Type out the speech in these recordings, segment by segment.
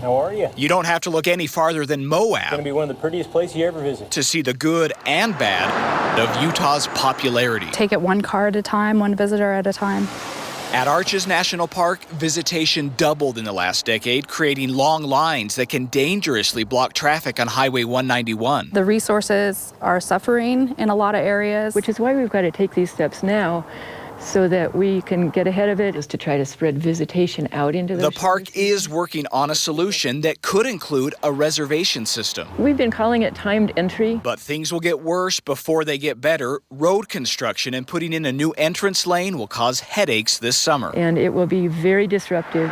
How are you? You don't have to look any farther than Moab. It's going to be one of the prettiest places you ever visit. To see the good and bad of Utah's popularity. Take it one car at a time, one visitor at a time. At Arches National Park, visitation doubled in the last decade, creating long lines that can dangerously block traffic on Highway 191. The resources are suffering in a lot of areas. Which is why we've got to take these steps now so that we can get ahead of it, is to try to spread visitation out into the park is working on a solution that could include a reservation system. We've been calling it timed entry. But things will get worse before they get better. Road construction and putting in a new entrance lane will cause headaches this summer. And it will be very disruptive.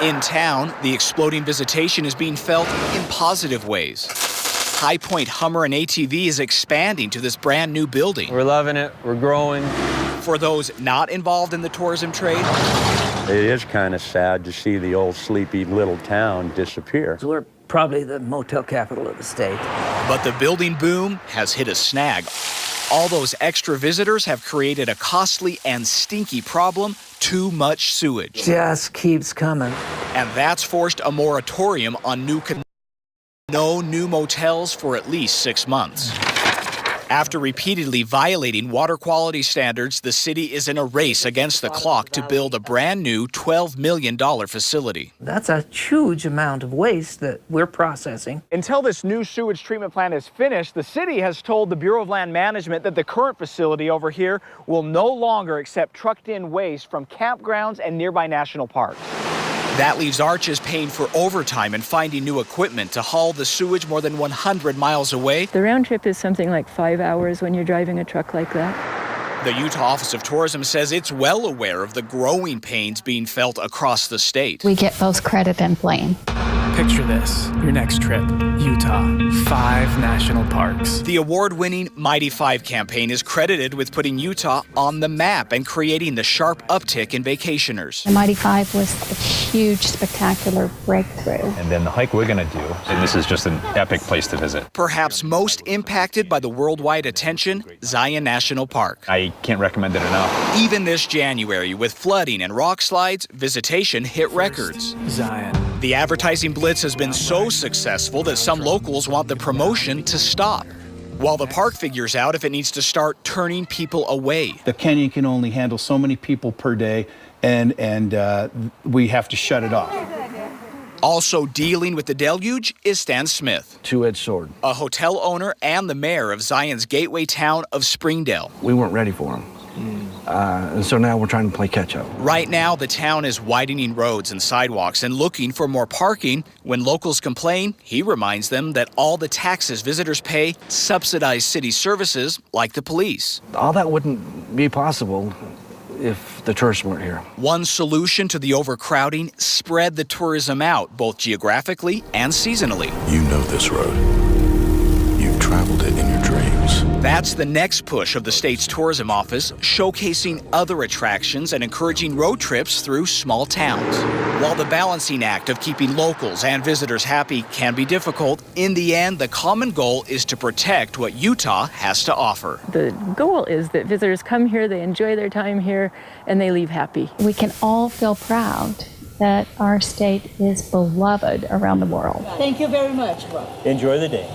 In town, the exploding visitation is being felt in positive ways. High Point Hummer and ATV is expanding to this brand new building. We're loving it. We're growing. For those not involved in the tourism trade, it is kind of sad to see the old sleepy little town disappear. So we're probably the motel capital of the state. But the building boom has hit a snag. All those extra visitors have created a costly and stinky problem: too much sewage. Just keeps coming. And that's forced a moratorium on no new motels for at least 6 months. After repeatedly violating water quality standards, the city is in a race against the clock to build a brand new $12 million facility. That's a huge amount of waste that we're processing. Until this new sewage treatment plant is finished, the city has told the Bureau of Land Management that the current facility over here will no longer accept trucked-in waste from campgrounds and nearby national parks. That leaves Arches paying for overtime and finding new equipment to haul the sewage more than 100 miles away. The round trip is something like 5 hours when you're driving a truck like that. The Utah Office of Tourism says it's well aware of the growing pains being felt across the state. We get both credit and blame. Picture this, your next trip, Utah, 5 national parks. The award-winning Mighty 5 campaign is credited with putting Utah on the map and creating the sharp uptick in vacationers. The Mighty 5 was a huge, spectacular breakthrough. And then the hike we're going to do, and this is just an epic place to visit. Perhaps most impacted by the worldwide attention, Zion National Park. I can't recommend it enough. Even this January, with flooding and rock slides, visitation hit records. Zion. The advertising blitz has been so successful that some locals want the promotion to stop, while the park figures out if it needs to start turning people away. The canyon can only handle so many people per day, and we have to shut it off. Also dealing with the deluge is Stan Smith, two-edged sword, a hotel owner and the mayor of Zion's gateway town of Springdale. We weren't ready for him. And so now we're trying to play catch up. Right now, the town is widening roads and sidewalks and looking for more parking. When locals complain, he reminds them that all the taxes visitors pay subsidize city services like the police. All that wouldn't be possible if the tourists weren't here. One solution to the overcrowding: spread the tourism out, both geographically and seasonally. You know this road. You've traveled it in your dreams. That's the next push of the state's tourism office, showcasing other attractions and encouraging road trips through small towns. While the balancing act of keeping locals and visitors happy can be difficult, in the end, the common goal is to protect what Utah has to offer. The goal is that visitors come here, they enjoy their time here, and they leave happy. We can all feel proud that our state is beloved around the world. Thank you very much. Enjoy the day.